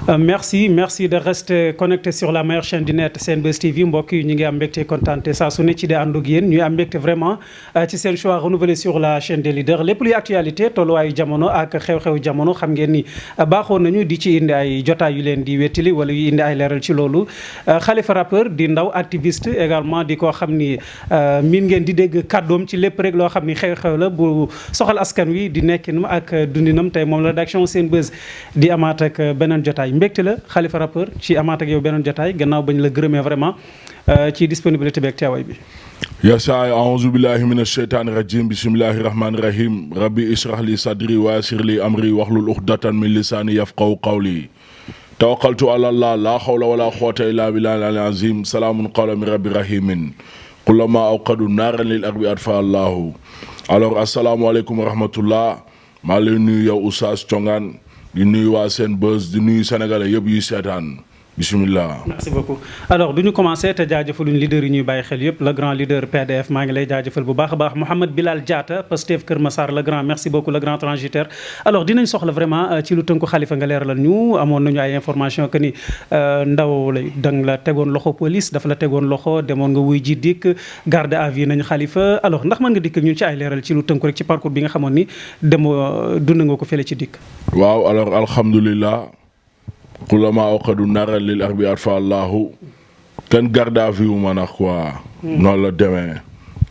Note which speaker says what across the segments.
Speaker 1: merci de rester connecté sur la meilleure chaîne du net Senbuzz TV mbokk yi ñu ngi am mbégte kontaante saa su ne ci di ànd ak yéen ñuy am mbégte vraiment ci seen choix renouvelé sur la chaîne des leaders lépp luy actualité tolluwaayu jamono ak xew-xew jamono xam ngeen ni baaxoon nañu di ci indi ay jotaay yu leen di wettali wala yu indi ay leeral ci loolu Khalifa rappeur di ndaw activiste également di ko xam ni miin ngeen di dégg kàddoom ci lépp rek loo xam ni xew-xew la bu soxal askan wi di nekkinam ak dundinam tey moom la rédaction Senbuzz di amaat ak beneen jotaay mbégte la Khalifa rappeur ci amaat ak yow beneen jotaay gannaaw bañ la gërëmee vraiment ci disponibilité bi ak teewaay bi.
Speaker 2: yasaay aouzu billahi min asheytaani rajim bismillahi rahmaani rahim rabbi israh li sadri wa yassir li amri wahlul uqdatan min lisaani yafqahu qawli tawakkaltu ala allah la hawla wala quwwata illa billahi al azim salaamun qawlan min rabbi rahimin kullama awqadu naaran lil arbi atfa allahu. alors asalaamaaleykum wa rahmatullah maa ngi lay nuyu yow Oustaz Thiongaan di nuyu waa Senbuzz di nuyu sénégalais yëpp yuy seetaan bisimilah.
Speaker 1: merci beaucoup alors du ñu commencé te jaajëfaluñ leader yi ñuy bàyyi xel yëpp le grand leader PDF maa ngi lay jaajëfal bu baax a baax Mouhamed Bilal Diatta Pastef Kër Massar le grand merci beaucoup le grand transitaire. alors dinañ soxla vraiment ci lu tënku Khalifa nga leeralal ñu amoon nañu ay information que ni ndaw la dang la tegoon loxo police dafa la tegoon loxo demoon nga wuy ji dikk garde à vue nañu Khalifa alors ndax mën nga dikk ñun ci ay leeral ci lu tënku rek ci parcours bi nga xamoon ni dund nga ko fële ci dikk.
Speaker 2: waaw alors alhamdulilah. kulama awqadu nara lil arbi atfa allahu kenn garde à vue ma nax quoi noonu la demee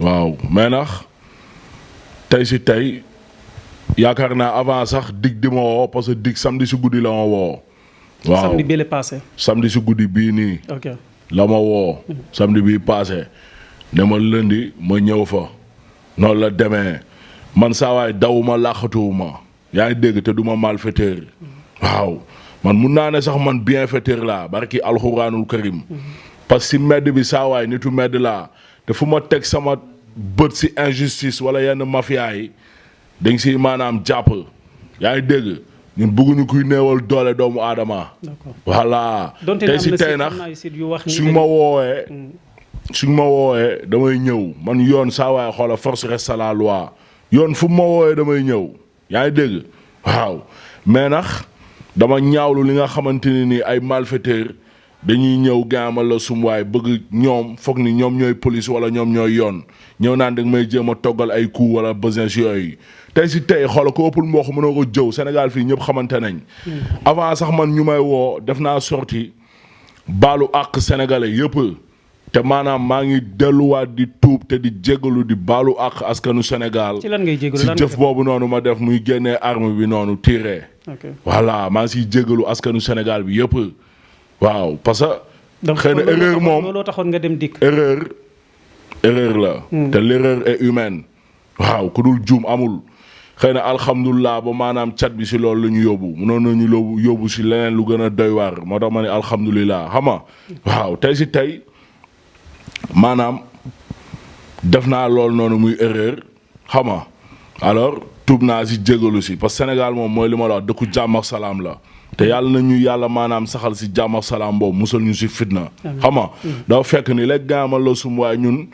Speaker 2: waaw mais nax tey si tey yaakaar naa avant sax dig di ma woo parce que dig samedi si guddi la ma woo waaw
Speaker 1: samedi bii la passé
Speaker 2: samedi si guddi bii nii la ma woo samedi bii passé ne ma lundi ma ñëw fa noonu la demee man saa waay dawuma làqatuwuma yaa ngi dégg te du ma malfaiteur waaw man mun naa ne sax man bienfaiteur laa barki alxuraanul karim parce que si mbedd bi saawaay nitu mbedd laa te fu ma teg sama bët si injustice wala yenn mafia yi dañ si maanaam jàpp yaa ngi dégg ñun bëgguñu kuy néewal doole doomu aadama voilà tey si tey nax suñ ma woowee damay ñëw man yoon saawaay xoola force reste à la loi yoon fu ma woowee damay ñëw yaa ngi dégg waaw mais nax dama ñaawlu li nga xamante ne ni ay malfaiteurs dañuy ñëw gaamal la sumwaay bëgg ñoom foog ni ñoom ñooy police wala ñoom ñooy yoon ñëw naan da may jéem a toggal ay coups wala besoins yooyu tey si tey xoola ko ëppul mbokk mënoo ko jëw Sénégal fii ñëpp xamante nañ. avant sax man ñu may woo def naa sorti baalu àq sénégalais yëpp te maanaam maa ngi delluwaat di tuub te di jégalu di baalu àq askanu Sénégal.
Speaker 1: ci lan ngay jégalu
Speaker 2: si jëf boobu noonu ma def muy génnee arme bi noonu tiré. voilà maa ngi siy jégalu askanu Sénégal bi yëpp waaw parce que. xëy na erreur moom
Speaker 1: looloo taxoon nga dem dikk.
Speaker 2: erreur la. te l'erreur est humaine. waaw ku dul juum amul. xëy na alhamdulilah ba maanaam cat bi si loolu la ñu yóbbu mënoon nañu yóbbu si leneen lu gën a doy waar moo tax ma ne alhamdulilah xam nga waaw tey si tey maanaam def naa loolu noonu muy erreur xam nga alors. tuub naa si jégalu si parce que Sénégal moom mooy li ma la wax dëkku jàmm ak salaam la te yàlla nañu yàlla maanaam saxal si jàmm ak salaam boobu musal ñu si fitna. xam nga dafa fekk ni léegi gaamal la sum waaye ñun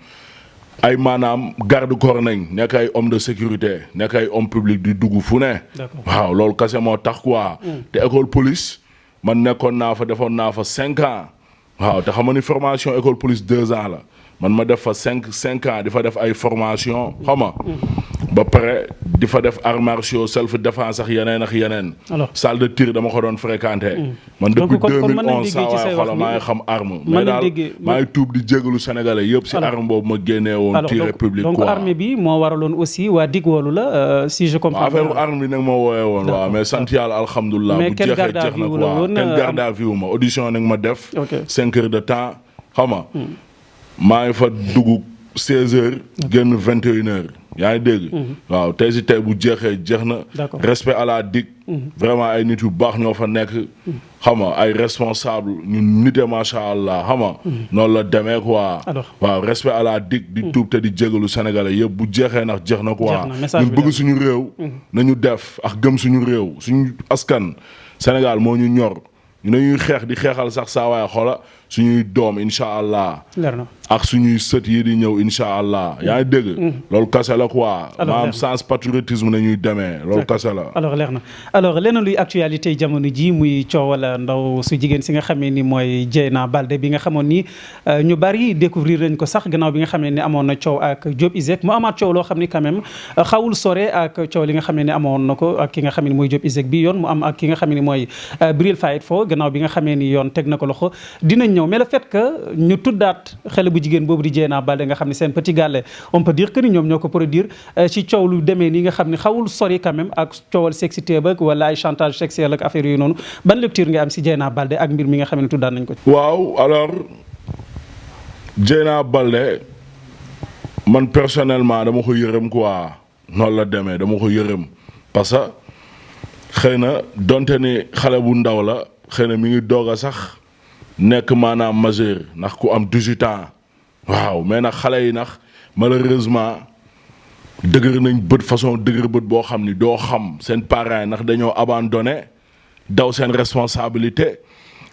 Speaker 2: ay maanaam garde corps nañ nekk ay homme de sécurité nekk ay homme public di dugg fu ne. waaw loolu kese moo tax quoi. te école police man nekkoon naa fa defoon naa fa 5 ans waaw te xam nga ni formation école police 2 ans la man ma def fa 5 ans di fa def ay formation xam nga ba pare di fa def arts martiaux self défense ak yeneen ak yeneen. salle de tir dama ko doon fréquenté. man depuis 2011 saa waay xoolal maa ngi xam arme. mais daal maa ngi tuub di jégalu sénégalais yëpp si arme boobu ma génnee woon. tir république quoi
Speaker 1: donc arme bi moo waraloon aussi waa dig woolu la si je comprends.
Speaker 2: affaire arme bi nag ma woowee woon waaw mais sant yàlla alhamdulilah. bu jeexee jeex na quoi kenn garde à vue ma audition nag ma def. 5 heures de temps xam nga. maa ngi fa dugg 16 heures. génn 21 heures. yaa ngi dégg. waaw tey si tey bu jeexee jeex na. respect à la DIC. vraiment ay nit yu baax ñoo fa nekk. xam nga ay responsable ñun nite macha allah xam nga. noonu la demee quoi. waaw respect à la DIC. di tuub te di jégalu sénégalais yëpp bu jeexee ndax jeex na quoi. ñun bëgg suñu réew. nañu def ak gëm suñu réew suñu askan. Sénégal moo ñu ñor ñu ne ñuy xeex di xeexal sax saa waay xoola suñuy doom incha allah.
Speaker 1: leer na
Speaker 2: ak suñuy sët yi di ñëw incha allah yaa ngi dégg. loolu kase la quoi. maanaam sens patriotisme na ñuy demee loolu kase la.
Speaker 1: alors leer na alors leneen luy actualité jamono ji muy coowal ndaw su jigéen si nga xamee ni mooy Dieyna Baldé bi nga xamoon ni ñu bari découvrir nañ ko sax gannaaw bi nga xamee ni amoon na coow ak Diop Iseg mu amaat coow loo xam ni quand même xawul sore ak coow li nga xamee ni amoon na ko ak ki nga xamee ni mooy Diop Iseg bi yoon mu am ak ki nga xamee ni mooy Bril Fight Fo gannaaw bi nga xamee ni yoon teg na ko loxo dinañ ñëw mais le fait que ñu tuddaat xale bu jigéen boobu di Dieyna Baldé nga xam ne seen petit gàllé on peut dire que ni ñoom ñoo ko produire ci coow lu demee nii nga xam ne xawul sori quand même ak coowal sexité ba wala ay chantage sexuel ak affaire yooyu noonu ban lecture nga am si Dieyna Baldé ak mbir mi nga xam ne tuddaan nañ ko ci.
Speaker 2: waaw alors Dieyna Baldé man personnellement dama ko yërëm quoi noonu la demee dama ko yërëm parce que xëy na donte ni xale bu ndaw la xëy na mi ngi doog a sax nekk maanaam majeur ndax ku am 18 ans waaw mais nag xale yi nag malheureusement dëgër nañ bët façon dëgër bët boo xam ni doo xam seen parents yi ndax dañoo abandonné daw seen responsabilité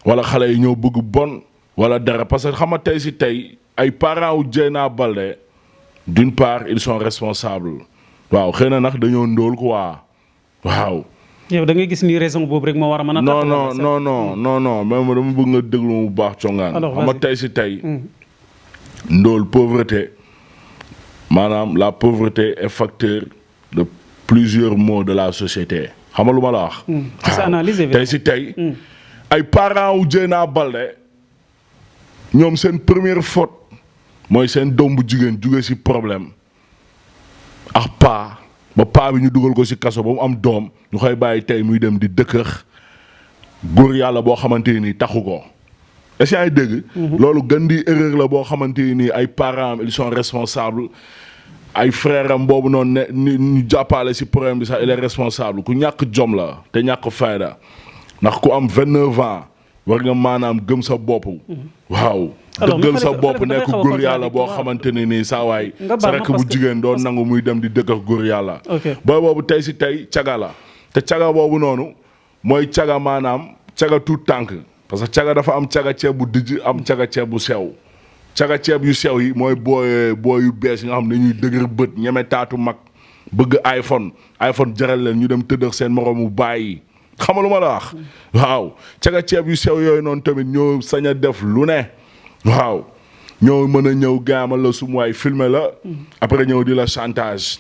Speaker 2: wala xale yi ñoo bëgg bon wala dara parce que xam nga tey si tey ay parents wu Dieyna Baldé d'une part ils sont responsables waaw xëy na nag dañoo ndóol quoi waaw.
Speaker 1: yow da ngay gis ni raison boobu rek moo war a mën a.
Speaker 2: non même dama bëgg nga déglu bu baax congaan.
Speaker 1: alors
Speaker 2: xam nga tey si tey. ndóol pauvreté maanaam la pauvreté est facteur de plusieurs maux de la société xam nga lu ma la wax.
Speaker 1: ci sa analyse
Speaker 2: tey si tey. ay parents wu Dieyna Baldé ñoom seen première faute mooy seen doom bu jigéen jóge si problème ak paa ba paa bi ñu dugal ko si kaso ba mu am doom ñu koy bàyyi tey muy dem di dëkkëx góor yàlla boo xamante ni taxu ko. est-ce que ay dégg. loolu gën di erreur la boo xamante ni ay parents ils sont responsables ay frères am boobu noonu ne ñu jàppale si problème bi sax il est responsable ku ñàkk jom la te ñàkk fayda ndax ku am 29 ans war nga maanaam gëm sa bopp. waaw. dëggal sa bopp nekk góor yàlla boo xamante ne nii saa waay. sa rekk bu jigéen doo nangu muy dem di dëkk ak góor yàlla. booy boobu tey si tey caga la te caga boobu noonu mooy caga maanaam caga tuut tànk. parce que caga dafa am caga ceeb bu dijj am caga ceeb bu sew caga ceeb yu sew yi mooy booy yu bees yi nga xam ne dañuy dëgër bët ñeme taatu mag bëgg iPhone jaral leen ñu dem tëddëx seen moroomu bàyyi xam nga lu ma la wax. waaw caga ceeb yu sew yooyu noonu tamit ñoo sañ a def lu ne waaw ñoo mën a ñëw gaamal la sum waay filmer la après ñëw di la chantage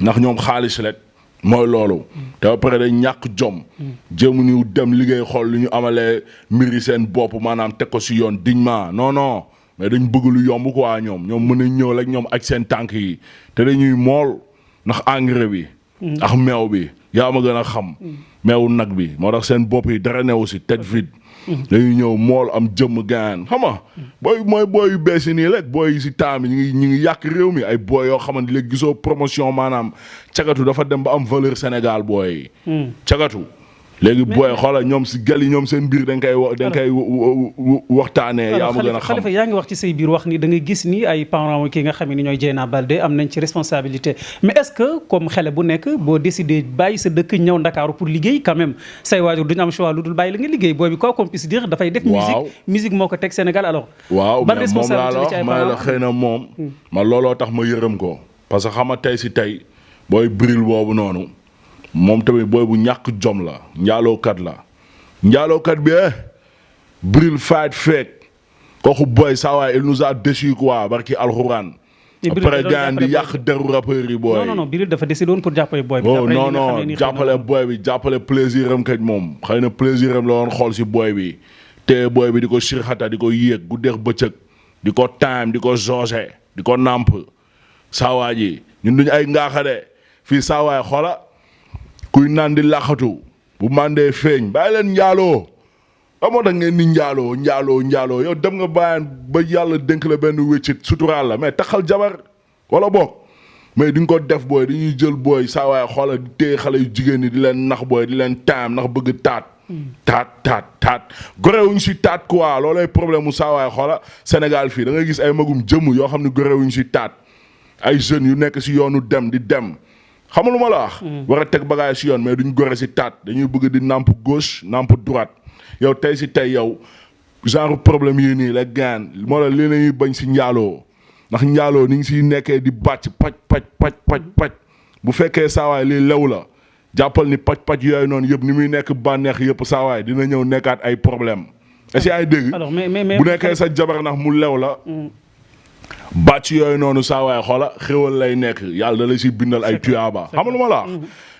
Speaker 2: ndax ñoom xaalis rek. mooy loolu. te ba pare dañ ñàkk jom. jéemuñu dem liggéey xool lu ñu amalee mbiri seen bopp maanaam teg ko si yoon dignement non mais dañ bëgg lu yomb quoi ñoom mën nañ ñëw rek ñoom ak seen tànk yi te dañuy mool ndax engrais bi. ak meew bi yaa ma gën a xam. meewu nag bi moo tax seen bopp yi dara newu si tête vide. dañuy ñëw mool am jëmm gaan xam nga booy yu bees yi nii rek booy yi si temps bi ñu ngi yàq réew mi ay booy yoo xamante léegi gisoo promotion maanaam cagatu dafa dem ba am valeur Sénégal booy yi. cagatu léegi booy xoolal ñoom si gal yi ñoom seen biir dañ koy waxtaanee. yaa ma gën a xam
Speaker 1: Khalifa yaa ngi wax ci say biir wax ni da nga gis ni ay parents ki nga xam ni ñooy Dieyna Baldé am nañ ci responsabilité mais est-ce que comme xale bu nekk boo décidé bàyyi sa dëkk ñëw Ndakaaru pour liggéey quand même say waajur duñu am choix lu dul bàyyi la nga liggéey booy bi quoi qu'on puisse dire dafay def. musique moo ko teg Sénégal alors.
Speaker 2: waaw
Speaker 1: ban
Speaker 2: mais moom laa la wax
Speaker 1: responsabilité
Speaker 2: may la xëy na moom. ma looloo tax ma yërëm ko parce que xam nga tey si tey booy Bril boobu noonu moom tamit booy bu ñàkk jom la njaalookat la. njaalookat bi Bril Fight Fake kooku boy saa waay il nous a déçu quoi barki alxuraan. après gars di yàq deru rappeurs yi booy.
Speaker 1: non Bril dafa décidé woon pour jàppale boy bi.
Speaker 2: non jàppale boy bi jàppale plaisir am kañ moom xëy na plaisir am la woon xool si boy bi te boy bi di ko sirxata di ko yéeg guddeex bëccëg di ko time di ko jauge di ko nàmp saa waa ji ñun duñu ay ngaaxade fii saa waay xoola kuy naan di laxatu bu mandee feeñ bàyyi leen njaaloo ba moo tax ngeen ni njaaloo yow dem nga bàyyi ba yàlla dénk la benn wéccit suturaal la mais taxal jabar wala boog mais di nga ko def booy dañuy jël booy saa waay xoola di téye xale yu jigéen ñi di leen nax booy di leen taam ndax bëgg taat gorewuñ si taat quoi loolay problème mu saa waay xoola Sénégal fii da ngay gis ay magum jëmm yoo xam ne gorewuñ si taat ay jeunes yu nekk si yoonu dem di dem xam nga lu ma la wax. war a teg bagage si yoon mais duñ gore si taat dañuy bëgg di namp gauche namp droite yow tey si tey yow genre problème yii nii la gaan moo la lii lañuy bañ si njaaloo ndax njaaloo ni ngi siy nekkee di bàcc paj bu fekkee saawaay lii lew la jàppal ni paj yooyu noonu yëpp ni muy nekk bànneex yëpp saawaay dina ñëw nekkaat ay problème est-ce que ay dégg bu nekkee sa jabar ndax mu lew la bàcc yooyu noonu saawaay xoola xéwal lay nekk yàlla da lay si bindal ay tuyaaba xam lu ma la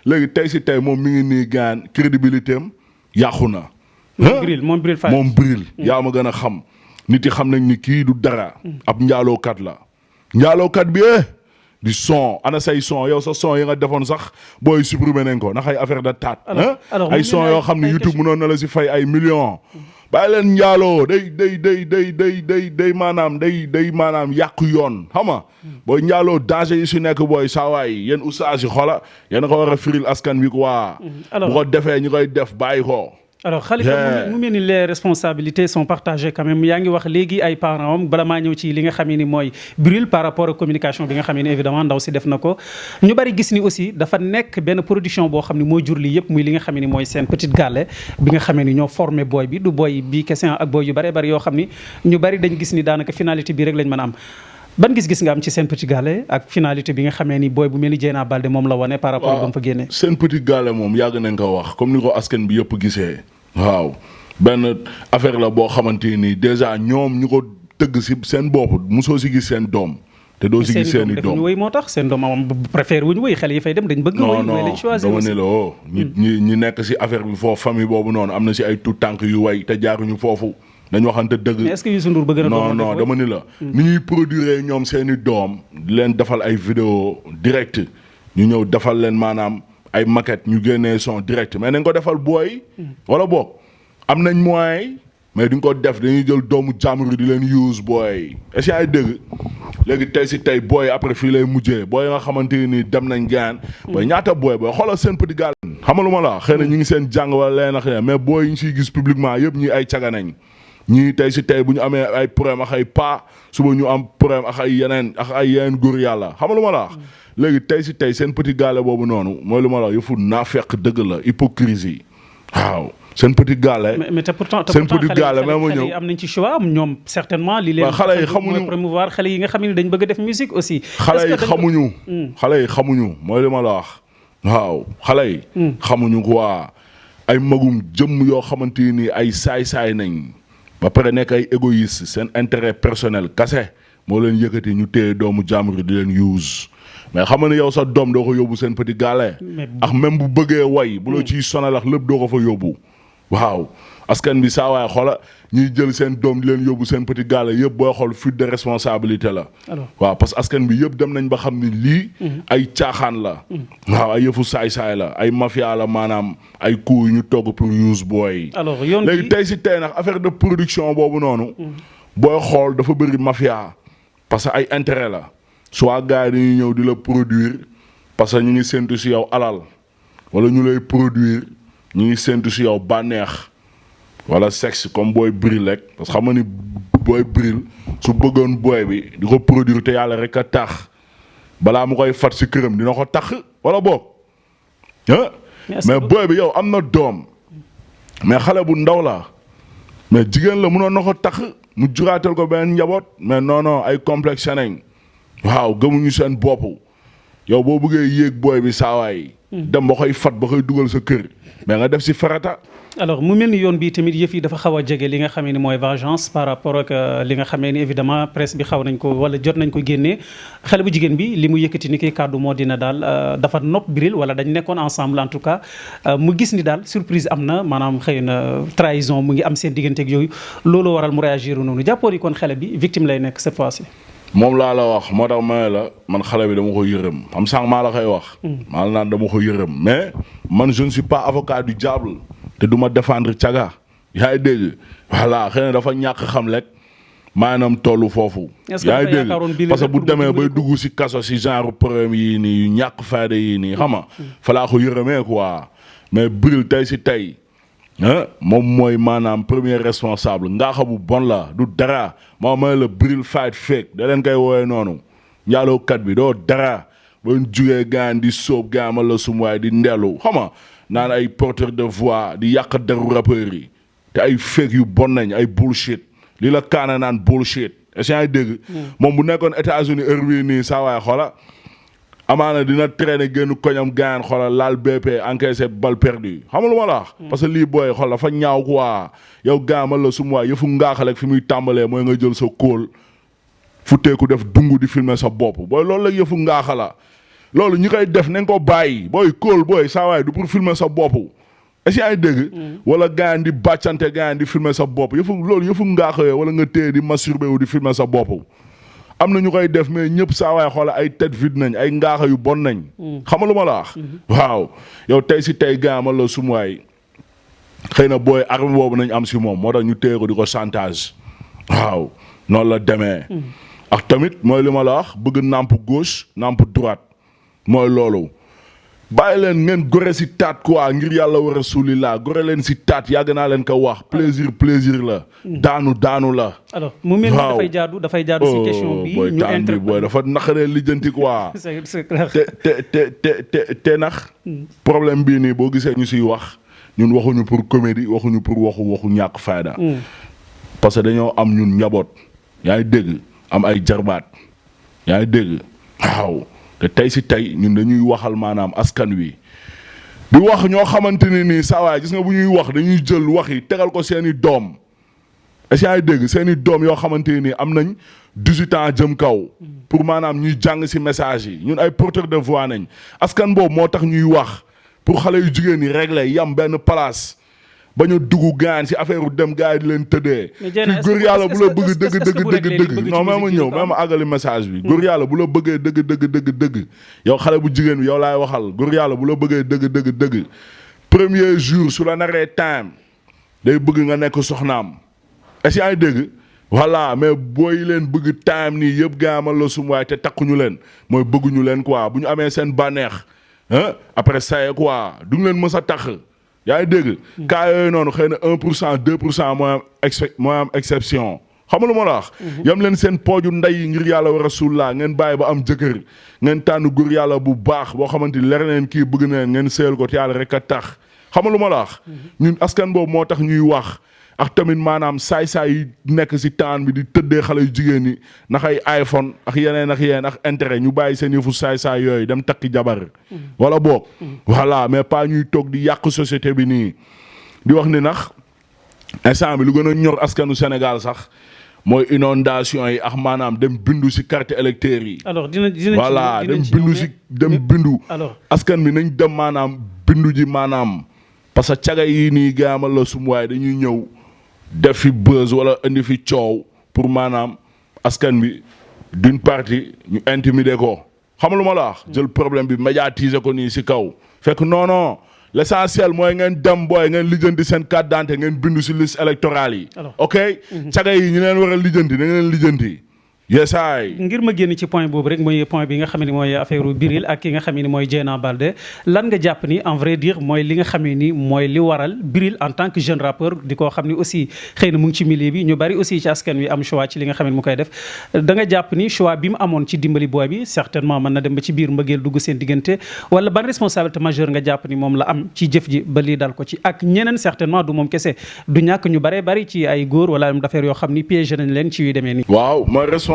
Speaker 2: léegi tey si tey moom mi ngi nii gaan crédibilité am yàqu na moom Bril yaa ma gën a xam nit yi xam nañ ni kii du dara ab njaalookat la njaalookat bi di son ana say son yow sa son yi nga defoon sax booy supprimer nañ ko ndax ay affaire de taat ay son yoo xam ne YouTube mënoon na la si fay ay millions bàyyi leen njaaloo day maanaam yàqu yoon xam nga booy njaaloo danger yi si nekk booy saawaay yéen oustaz yi xola yéen a ko war a firil askan wi quoi bu ko defee ñu koy def bàyyi ko
Speaker 1: alors Khalifa mu mel ni les responsabilités sont partagées quand même yaa ngi wax léegi ay parents am bala maa ñëw ci li nga xam ni mooy Bril par rapport ak communication bi nga xam ne évidemment ndaw si def na ko ñu bari gis ni aussi dafa nekk benn production boo xam ne mooy jur lii yëpp muy li nga xam ne mooy seen petite gàlle bi nga xam ne ñoo formé booy bi du booy bi kese ak booy yu bari yoo xam ni ñu bari dañ gis ni daanaka finalité bi rek lañ mën a am ban gis-gis nga am ci seen petit gallé ak finalité bi nga xamee ni booy bu mel ni Dieyna Baldé moom la wane par rapport ak ba mu fa génnee
Speaker 2: seen petit gallé moom yàgg nañ ko wax comme ni ko askan bi yëpp gisee waaw benn affaire la boo xamante ni déjà ñoom ñu ko tëgg si seen bopp mosoo si gis seen doom te doo si gis seen i doom
Speaker 1: wéy moo tax seen doom am préféré wuñu wéy xale yi fay dem dañ bëgg wéy lañ choisir
Speaker 2: dama ne la ñi nekk si affaire bi foofu famille boobu noonu am na si ay tout tànk yu way te jaaruñu foofu dañ waxante dëgg.
Speaker 1: mais est-ce que Youssou Ndour bëgg na
Speaker 2: non dama ni la. ni ñuy produire ñoom seen i doom di leen defal ay vidéo direct ñu ñëw defal leen maanaam ay maquette ñu génnee son direct mais nañ ko defal booy. wala boog am nañ moyen mais duñ ko def dañuy jël doomu jàmbur di leen use booy est-ce que ay dëgg léegi tey si tey booy après fii lay mujjee booy nga xamante ni dem nañ gaan. booy ñaata booy xoolal seen petit gars. xamaluma la xëy na ñu ngi seen jàng wala leen ak mais booy yi ñu siy gis publiquement yëpp ñi ay caga nañ. ñii tey si tey bu ñu amee ay problème ak ay pa suba ñu am problème ak ay yeneen góor yàlla xam nga lu ma la wax léegi tey si tey seen petit gallé boobu noonu mooy lu ma la wax yëfu naafeq dëgg la hypocrisie waaw seen petit gallé.
Speaker 1: mais te pourtant
Speaker 2: seen petit gallé même ma ñëw
Speaker 1: am nañ ci choix ñoom certainement. li leen
Speaker 2: xale yi xamuñu
Speaker 1: promouvoir xale yi nga xam ne dañ bëgg a def musique aussi.
Speaker 2: xale yi xamuñu mooy lu ma la wax waaw xale yi. xamuñu quoi ay magum jëmm yoo xamante ni ay saay-saay nañ. ba pare nekk ay égoïste seen intérêt personnel kase moo leen yëkkati ñu téye doomu jàmbur di leen use mais xam nga ne yow sa doom doo ko yóbbu seen petit gallé ak même bu bëggee way bu la ciy sonal ak lépp doo ko fa yóbbu waaw askan bi saa waay xoola ñuy jël seen doom di leen yóbbu seen petit gallé yëpp booy xool fuite de responsabilité la waaw parce que askan bi yëpp dem nañ ba xam ni lii ay caaxaan la waaw ay yëfu saay-saay la ay mafia la maanaam ay coups yu ñu togg pour use booy léegi tey si tey nag affaire de production boobu noonu booy xool dafa bëri mafia parce que ay intérêt la soit gars yi dañuy ñëw di la produire parce que ñu ngi séntu si yow alal wala ñu lay produire ñu ngi séntu si yow bànneex wala sexe comme booy Bril rek parce que xam nga ni booy Bril su bëggoon booy bi di ko produire te yàlla rek a tax balaa mu koy fat si këram dina ko tax wala boog mais booy bi yow am na doom mais xale bu ndaw la mais jigéen la mënoon na ko tax mu juraatal ko benn njaboot mais non ay complexe nañ waaw gëmuñu seen bopp yow boo bëggee yéeg booy bi saawaay dem ba koy fat ba koy dugal sa kër mais nga def si farata.
Speaker 1: alors mu mel ni yoon bi tamit yëf yi dafa xaw a jege li nga xamee ni mooy vengeance par rapport ak li nga xamee ni évidemment presse bi xaw nañ ko wala jot nañ ko génnee xale bu jigéen bi li mu yëkkati ni ki kàddu moo dina daal dafa nopp Bril wala dañ nekkoon ensemble en tout cas mu gis ni daal surprise am na maanaam xëy na trahison mu ngi am seen digganteeg yooyu loolu waral mu réagir noonu jàppoon ni kon xale bi victime lay nekk cette fois-ci.
Speaker 2: moom laa la wax moo tax ma la man xale bi dama ko yërëm xam sànq maa la koy wax. maa la naan dama ko yërëm mais man je ne suis pas avocat du diable te du ma défendre caga yaa ngi dégg voilà xëy na dafa ñàkk xam rek maanaam tollu foofu. yaa ngi dégg parce que bu demee bay dugg si kaso si genre problème yii nii yu ñàkk fayda yii nii xam nga fa laa ko yërëmee quoi mais Bril tey si tey. moom mooy maanaam premier responsable ngaaxa bu bon la du dara moom mooy la Bril fight fake da leen koy woowee noonu njaalookat bi doo dara ba jugee gaan di sóob gaama la sumuwaay di ndelu xam nga naan ay porteur de voix di yàq deru rappeurs yi te ay fake yu bon nañ ay bullshit lii la kaana naan bullshit est-ce que dégg. moom bu nekkoon États-Unis heure bii nii saa waay xoola amaana dina traîner génn koñam gaañ xoola laal BP encaissé balle perdue xam nga lu ma la wax. parce que lii booy xool dafa ñaaw quoi yow gaamal la sum waay yëfu ngaaxal ak fi muy tàmbalee mooy nga jël sa kóol futteeku def dungu di filmer sa bopp booy loolu la yëfu ngaaxala loolu ñi koy def nañ ko bàyyi booy kóol booy saa waay du pour filmer sa bopp. est-ce que ay dégg wala gaan di bàccante gaan di filmer sa bopp loolu yëfu ngaaxee wala nga téye di masturbé wu di filmer sa bopp am na ñu koy def mais ñëpp saa waay xoola ay tête vide nañ ay ngaaxa yu bon nañ xam nga lu ma la wax waaw yow tey si tey gaamal la sumuwaay xëy na booy arme boobu nañ am si moom moo tax ñu téye ko di ko chantage waaw noonu la demee ak tamit mooy li ma la wax bëgg nàmp gauche nàmp droite mooy loolu bàyyi leen ngeen gore si taat quoi ngir yàlla war a suuli laa gore leen si taat yàgg naa leen ko wax plaisir la daanu la.
Speaker 1: alors mu mel ni dafay jaadu si question bi ñu
Speaker 2: interpellé booy dafa naqaree lijjanti quoi.
Speaker 1: c'est clair
Speaker 2: te nax problème bii nii boo gisee ñu siy wax ñun waxuñu pour comédie waxuñu pour waxu ñàkk fayda. parce que dañoo am ñun njaboot yaa ngi dégg am ay jarbaat yaa ngi dégg waaw. te tey si tey ñun dañuy waxal maanaam askan wi di wax ñoo xamante ne nii saa waay gis nga bu ñuy wax dañuy jël wax yi tegal ko seeni doom est-ce que dégg seeni doom yoo xamante ne nii am nañ 18 ans jëm kaw pour maanaam ñuy jàng si message yi ñun ay porteurs de voix nañ askan boobu moo tax ñuy wax pour xale yu jigéen ñi régler yam benn place bañ a dugg gaan si affaire u dem gars yi di leen tëddee. fi góor yàlla bu la bëgg dëgg non même ma ñëw même ma àggali message bi. góor yàlla bu la bëggee dëgg yow xale bu jigéen bi yow laay waxal góor yàlla bu la bëggee dëgg premier jour su la naree time day bëgg nga nekk soxnaam est-ce que ay dëgg voilà mais booy leen bëgg time nii yëpp gaamal la sum waay te takkuñu leen mooy bëgguñu leen quoi bu ñu amee seen bànneex après ça quoi duñ leen mës a tax. yaa ngi dégg cas yooyu noonu xëy na 1% 2% mooy am exception xam nga lu ma la wax. yam leen seen pooju ndey ngir yàlla wa rasulullah ngeen bàyyi ba am jëkkër ngeen tànn góor yàlla bu baax boo xamante ni leer leen kii bëgg na leen ngeen seel ko te yàlla rek a tax xam nga lu ma la wax. ñun askan boobu moo tax ñuy wax ak tamit maanaam saay-saay yi nekk si taan bi di tëddee xale yu jigéen ñi ndax ay iPhone ak yeneen ak intérêt ñu bàyyi seen yëfu saay-saay yooyu dem takki jabar wala boog voilà mais pas ñuy toog di yàq société bi nii di wax ni nax instant bi lu gën a ñor askanu Sénégal sax mooy inondation yi ak maanaam dem bindu si carte électeur yi.
Speaker 1: alors dina
Speaker 2: voilà dem bindu askan bi nañ dem maanaam bindu ji maanaam parce que caga yi nii gaamal la sum waaye dañuy ñëw def fi buzz wala indi fi coow pour maanaam askan bi d'une partie ñu intimider ko xam lu ma la wax jël problème bi médiatiser ko nii si kaw fekk non l'essentiel mooy ngeen dem booy ngeen lijjanti seen carte d'identité ngeen bindu si liste électorale yi. ok caga yi ñu leen war a lijjanti da ngeen lijjanti. yesaay
Speaker 1: ngir ma génn ci point boobu rek mooy point bi nga xam ne mooy affaire Biril ak ki nga xam ne mooy Dieyna Baldé lan nga jàpp ni en vrai dire mooy li nga xam ne ni mooy li waral Biril en tant que jeune rappeur di koo xam ne aussi xëy na mu ngi ci milieu bi ñu bari aussi ci askan wi am choix ci li nga xam ne mu koy def da nga jàpp ni choix bi mu amoon ci dimbali booy bi certainement mën na dem ba ci biir mbëggeel dugg seen diggante wala ban responsabilité majeure nga jàpp ni moom la am ci jëf ji ba lii dal ko ci ak ñeneen certainement du moom kese du ñàkk ñu baree bari ci ay góor wala am d'affaires yoo xam ni piégé nañ leen ci yu demee nii.
Speaker 2: waaw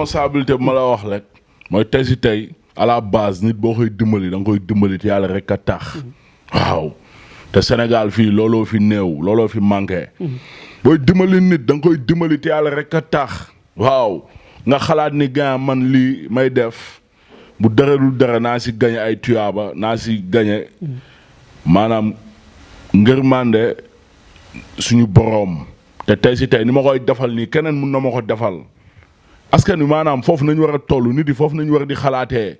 Speaker 2: responsabilité bi ma la wax rek mooy tey si tey à la base nit boo koy dimbali da nga koy dimbali te yàlla rek a tax waaw te Sénégal fii looloo fi néew looloo fi manqué booy dimbali nit da nga koy dimbali te yàlla rek a tax waaw nga xalaat ni gan man lii may def bu dara dul dara naa si gañe ay tuyaaba naa si gañe maanaam ngërmande suñu boroom te tey si tey ni ma koy defal nii keneen mun na ma ko defal askan wi maanaam foofu nañu war a toll nit yi foofu nañu war di xalaatee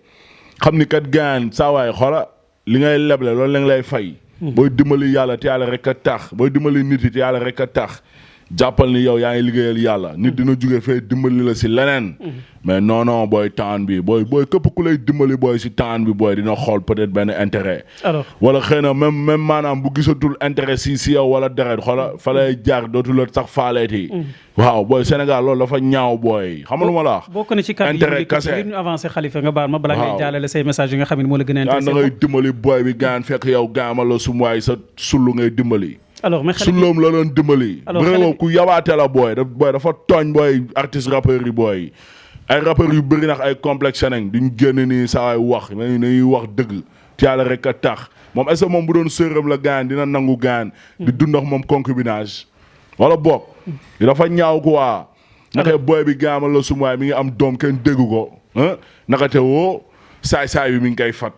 Speaker 2: xam ni kat gaan saa waay xoola li ngay leble loolu lañ lay fay. booy dimbali yàlla te yàlla rek a tax booy dimbali nit yi te yàlla rek a tax jàppal ni yow yaa ngi liggéeyal yàlla nit dina jóge fee dimbali la si leneen. mais non booy temps bi booy képp ku lay dimbali booy si temps bi booy dina xool peut-être benn intérêt. alors wala xëy na même maanaam bu gisatul intérêt si yow wala deret xoola fa lay jaar dootul la sax faaleeti. waaw booy Sénégal loolu dafa ñaaw booy xam nga lu ma la wax.
Speaker 1: bokk na ci kàddu yi ngir ñu avancé Khalifa nga baal ma bala ngay jàllale say message yi nga xam ne moo la gën a intéressé.
Speaker 2: da ngay dimbali booy bi gaan fekk yow gaama la sum waay sa sullu ngay dimbali.
Speaker 1: alors mais
Speaker 2: sulloom la doon dimbali. Bril ku yabaate la booy dafa tooñ booy artiste rappeurs yi booy ay rappeurs yu bëri nax ay complexe nañ duñ génn nii saa waay wax nañuy wax dëgg te yàlla rek a tax moom est-ce que moom bu doon sërëm la gaan dina nangu gaan di dund ak moom concubinage wala boog dafa ñaaw quoi naka booy bi gaamal la sumuwaay mi ngi am doom kenn déggu ko naka te woo saay-saay bi mi ngi koy fat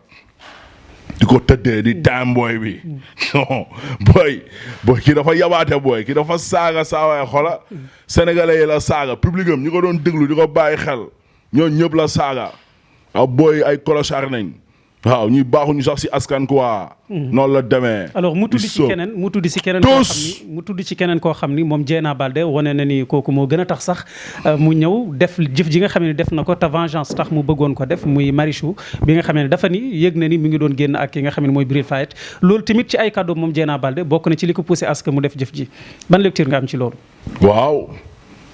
Speaker 2: di ko tëddee di taam booy bi non booy kii dafa yabaate booy kii dafa saaga saawaay xola sénégalais yi la saaga public am ñi ko doon déglu di ko bàyyi xel ñoo ñëpp la saaga waaw booy ay clochard nañ waaw ñuy baaxuñu sax si askan quoi. noonu la demee.
Speaker 1: alors mu tudd ci keneen koo xam ni moom Dieyna Baldé wane na ni kooku moo gën a tax sax mu ñëw def jëf ji nga xam ne def na ko te vengeance tax mu bëggoon ko def muy Marichou bi nga xam ne dafa ni yëg na ni mi ngi doon génn ak ki nga xam ne mooy Bril Fight loolu tamit ci ay kàddu moom Dieyna Baldé bokk na ci li ko poussé à ce que mu def jëf ji ban lecture nga am ci loolu.
Speaker 2: waaw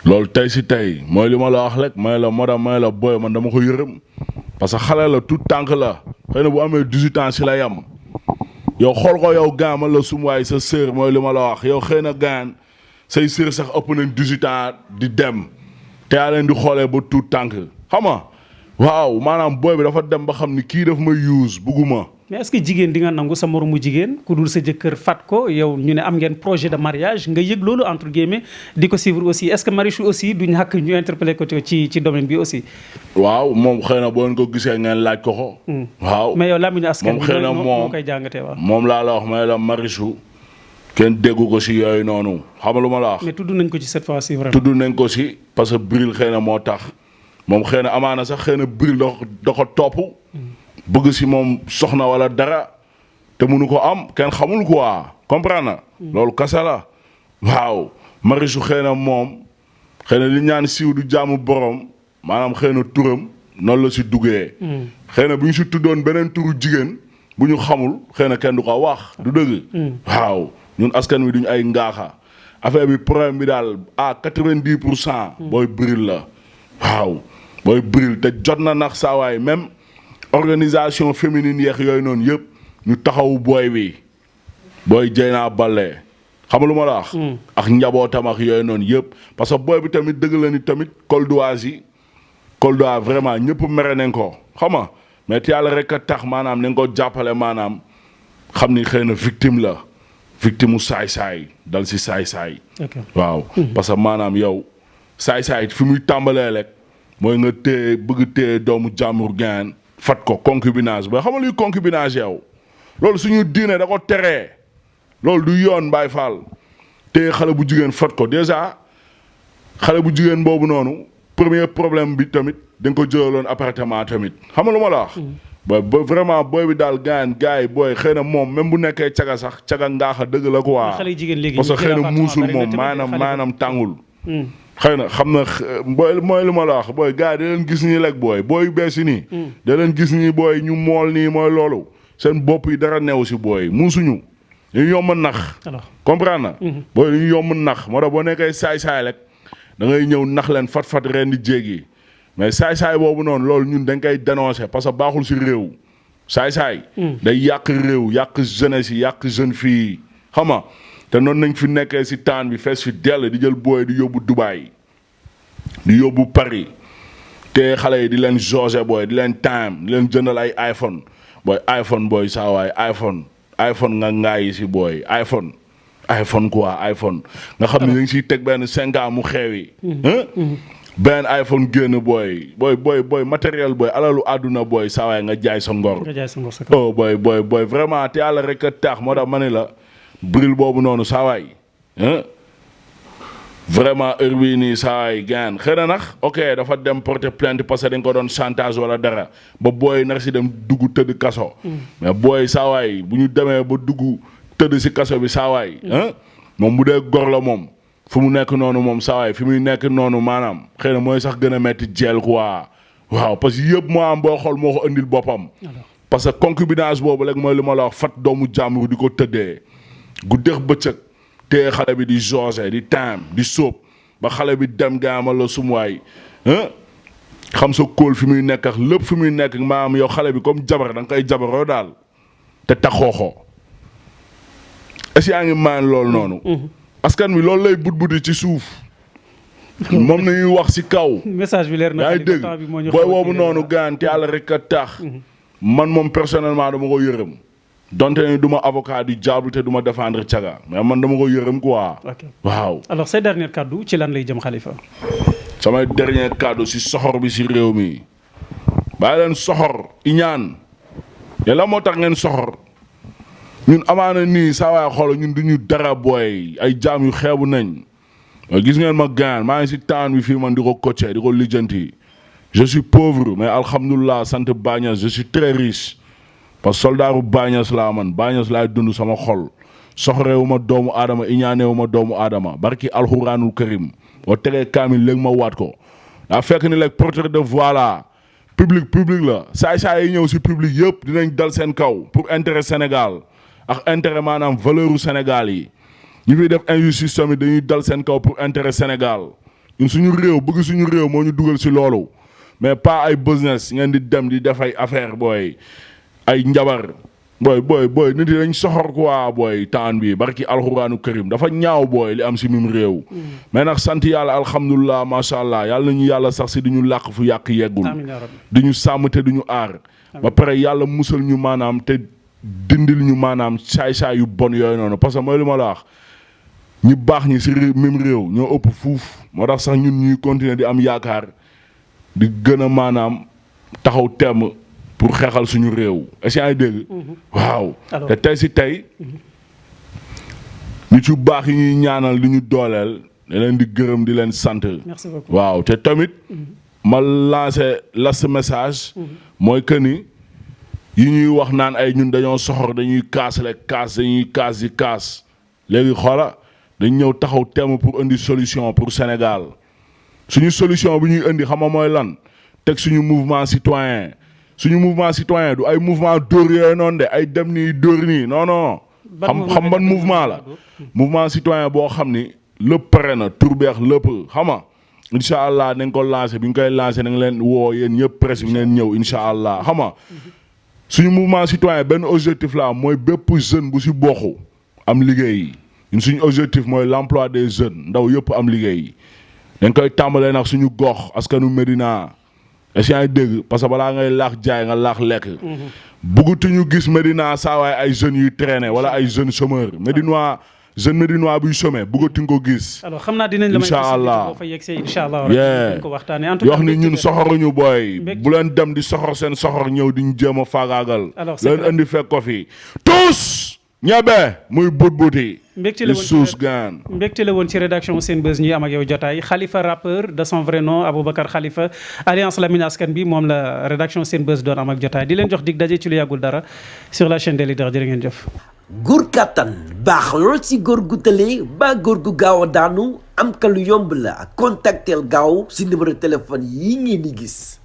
Speaker 2: loolu tey si tey mooy li ma la wax rek may la modam may la boy man dama ko yërëm parce que xale la tout tànk la xëy na bu amee 18 ans si la yam yow xool ko yow gaan man la sumuwaay sa sœur mooy li ma la wax yow xëy na gaan say sœur sax ëpp nañ 18 ans di dem te yaa leen di xoolee ba tout tànk xam nga waaw maanaam booy bi dafa dem ba xam ni kii daf ma use bugguma.
Speaker 1: mais est-ce que jigéen di nga nangu sa moromu jigéen ku dul sa jëkkër fat ko yow ñu ne am ngeen projet de mariage nga yëg loolu entre guillemets di ko suivre aussi est-ce que Marichou aussi du ñàkk ñu interpellé ko ci domaine bi aussi.
Speaker 2: waaw moom xëy na boo leen ko gisee ngeen laaj ko. waaw
Speaker 1: mais yow làmmiñu askan
Speaker 2: moom xëy na
Speaker 1: moo koy jàngatee waaw.
Speaker 2: moom laa la wax may la Marichou kenn déggu ko si yooyu noonu xam nga lu ma la wax.
Speaker 1: mais tudd nañ ko ci cette fois-ci vraiment.
Speaker 2: tudd nañ ko si parce que Bril xëy na moo tax moom xëy na amaana sax xëy na Bril da ko topp. bëgg si moom soxna wala dara. te mënu ko am kenn xamul quoi comprendre na. loolu kasa la. waaw Marichou xëy na moom xëy na li ñaan siiw du jaamu borom maanaam xëy na turam noonu la si duggee. xëy na bu ñu si tuddoon beneen turu jigéen bu ñu xamul xëy na kenn du ko wax du dëgg. waaw ñun askan wi duñ ay ngaaxa affaire bi problème bi daal à 90%. booy Bril la. waaw booy Bril te jot na nax saawaay même organisation féminine yeex yooyu noonu yëpp. ñu taxawu booy bi booy Dieyna Baldé xam lu ma la wax. ak njabootam ak yooyu noonu yëpp parce que booy bi tamit dëgg la ni tamit Col d'Oise vraiment ñëpp mere nañ ko xam nga mais yàlla rek a tax maanaam nañ ko jàppale maanaam xam ni xëy na victime la victime mu saay-saay dal si saay-saay. waaw parce que maanaam yow saay-saay fi muy tàmbalee rek mooy nga bëgg téye doomu jàmbur gaan fat ko concubinage ba xam nga luy concubinage yow. loolu suñu diine da ko teree loolu du yoon Baay Faal te xale bu jigéen fat ko déjà xale bu jigéen boobu noonu premier problème bi tamit dañ ko jëloon appartement tamit xam nga lu ma la wax. ba vraiment booy bi daal gars yi booy xëy na moom même bu nekkee caga sax caga ngaaxa dëgg la quoi. parce que xëy na muusul moom maanaam tàngul. xëy na xam na booy mooy lu ma la wax booy gars yi da leen gis nii rek booy yu bees yi nii. da leen gis nii booy ñu mool nii mooy loolu. seen bopp yi dara neew si booy muusuñu ñu yomb nax. comprendre na. booy ñu yomb nax moo tax boo nekkee saay-saay rek da ngay ñëw nax leen fat ren di jéggi mais saay-saay boobu noonu loolu ñun dañ koy dénoncer parce que baaxul si réew. saay-saay. day yàq réew yàq jeunesse yi yàq jeune fille yi xam nga te noonu nañ fi nekkee si taan bi fees fi dell di jël booy di yóbbu Dubaï di yóbbu Paris te xale yi di leen jauger booy di leen time di leen jëndal ay iPhone. booy saawaay iPhone nga ngaay si booy iPhone nga xam ne ñu ngi siy teg benn 5 ans mu xeewi. benn iPhone génn booy matériel booy alalu àdduna booy saawaay nga jaay sa ngor. oh booy vraiment te yàlla rek a tax moo tax ma ne la Bril boobu noonu saawaay vraiment heure bii nii saawaay gaan xëy na nag ok dafa dem porter plainte parce que dañ ko doon chantage wala dara ba booy nar si dem dugg tëdd kaso. mais booy saawaay bu ñu demee ba dugg tëdd si kaso bi saawaay. moom bu dee gor la moom fu mu nekk noonu moom saawaay fi muy nekk noonu maanaam xëy na mooy sax gën a metti jeel quoi waaw parce que yëpp moo am boo xool moo ko indil boppam. parce que concubinage boobu rek mooy li ma la wax fat doomu jàmbur di ko tëddee guddeex bëccëg. te xale bi di jose di taam di sóob ba xale bi dem gaamal la sumuwaay xam sa kóol fi muy nekk ak lépp fi muy nekk maanaam yow xale bi comme jabar da nga koy jabaroo daal te taxooxoo est-ce que yaa ngi maan loolu noonu. askan wi loolu lay buddi ci suuf. moom nañuy wax ci kaw.
Speaker 1: message bi leer na.
Speaker 2: yaa ngi dégg booy boobu noonu gaan te yàlla rek a tax. man moom personnellement dama ko yërëm. donte ne du ma avocat du diable te du ma défendre caga mais man dama ko yërëm quoi. waaw.
Speaker 1: alors say dernier kaddu ci lan lay jëm Khalifa.
Speaker 2: samay dernier kaddu ci soxor bi ci réew mi. bàyyi leen soxor iñaan te la moo tax ngeen soxor ñun amaana nii saa waay xool ñun du ñu dara booy ay jaam yu xeebu nañ. gis ngeen ma gaan maa ngi ci taan bi fii man di ko coacher di ko lijjanti. je suis pauvre mais alhamdulilah sant Bañas je suis très riche. parce que soldaaru Bañas laa man Bañas laay dund sama xol soxoreewu ma doomu aadama iñaaneewu ma doomu aadama barki alxuraanul karim boo tegee kaamil léegi ma waat ko daa fekk ni léegi porteur de voix la public la saay-saay yi ñëw si public yëpp dinañ dal seen kaw pour intérêt Sénégal ak intérêt maanaam valeur u Sénégal yi ñu fiy def injustice tamit dañuy dal seen kaw pour intérêt Sénégal ñun suñu réew bëgg suñu réew moo ñu dugal si loolu mais pas ay business ngeen di dem di def ay affaire booy ay njabar booy nit yi dañ soxor quoi booy taan bi barki alxuraanu karim dafa ñaaw booy li am si mim réew. mais nag sant yàlla alhamdulilah macha allah yàlla nañu yàlla sax si di ñu làq fu yàq yeggul. di ñu sàmm te du ñu aar. ba pare yàlla musal ñu maanaam te dindil ñu maanaam saay-saay yu bon yooyu noonu parce que mooy li ma la wax ñi baax ñi si mim réew ñoo ëpp fuuf moo tax sax ñun ñuy continuer di am yaakaar di gën a maanaam taxaw temm pour xeexal suñu réew est-ce que yaa ngi dégg. waaw te tey si tey nit yu baax yi ñuy ñaanal di ñu dooleel da leen di gërëm di leen sant.
Speaker 1: merci beaucoup
Speaker 2: waaw te tamit ma lancé last message. mooy que ni yi ñuy wax naan ay ñun dañoo soxor dañuy kaas dañuy kaas di kaas léegi xoola dañ ñëw taxaw temm pour indi solution pour Sénégal suñu solution bi ñuy indi xam nga mooy lan teg suñu mouvement citoyen. suñu mouvement citoyen du ay mouvement dóor yooyu noonu de ay dem nii dóor nii non. xam ban mouvement la. mouvement citoyen boo xam ni lépp pare na tur beex lépp xam nga incha allah nañ ko lancé bi ñu koy lancé na nga leen woo yéen ñëpp presse bi ngeen ñëw incha allah xam nga suñu mouvement citoyen benn objectif la mooy bépp jeune bu si bokku am liggéey ñun suñu objectif mooy l'emploi des jeunes ndaw yëpp am liggéey dañ koy tàmbalee nag suñu gox askanu Médina. est-ce que yaa ngi dégg parce que balaa ngay laax jaay nga laax lekk. bëggatuñu gis Médina saa waay ay jeunes yuy traîner wala ay jeunes chômeurs Médinois jeune Médinois buy chômer bëggatuñ ko gis.
Speaker 1: alors xam naa dinañ la may
Speaker 2: incha allah
Speaker 1: boo fa yegsee incha allah rek ko waxtaanee en tout cas
Speaker 2: wax ni ñun soxoruñu booy. bu leen dem di soxor seen soxor ñëw di ñu jéem a faagaagal. alors leen indi fekk ko fi tous ñebe muy buuti. mbégte la woon ci rédaction Senbuzz ñuy am ak yow jotaay Khalifa rappeur de son vrai nom Aboubacar Khalifa alliance Lamine Askan bi moom la rédaction Senbuzz doon am ak jotaay di leen jox dig daje ci lu yàggul dara sur la chaîne des leaders jërë ngeen jëf.
Speaker 3: góor kàttan baax lool ci góor gu tëlee ba góor gu gaaw a daanu am ka lu yomb la contactel gaaw ci numéro téléphone yi ngeen di gis.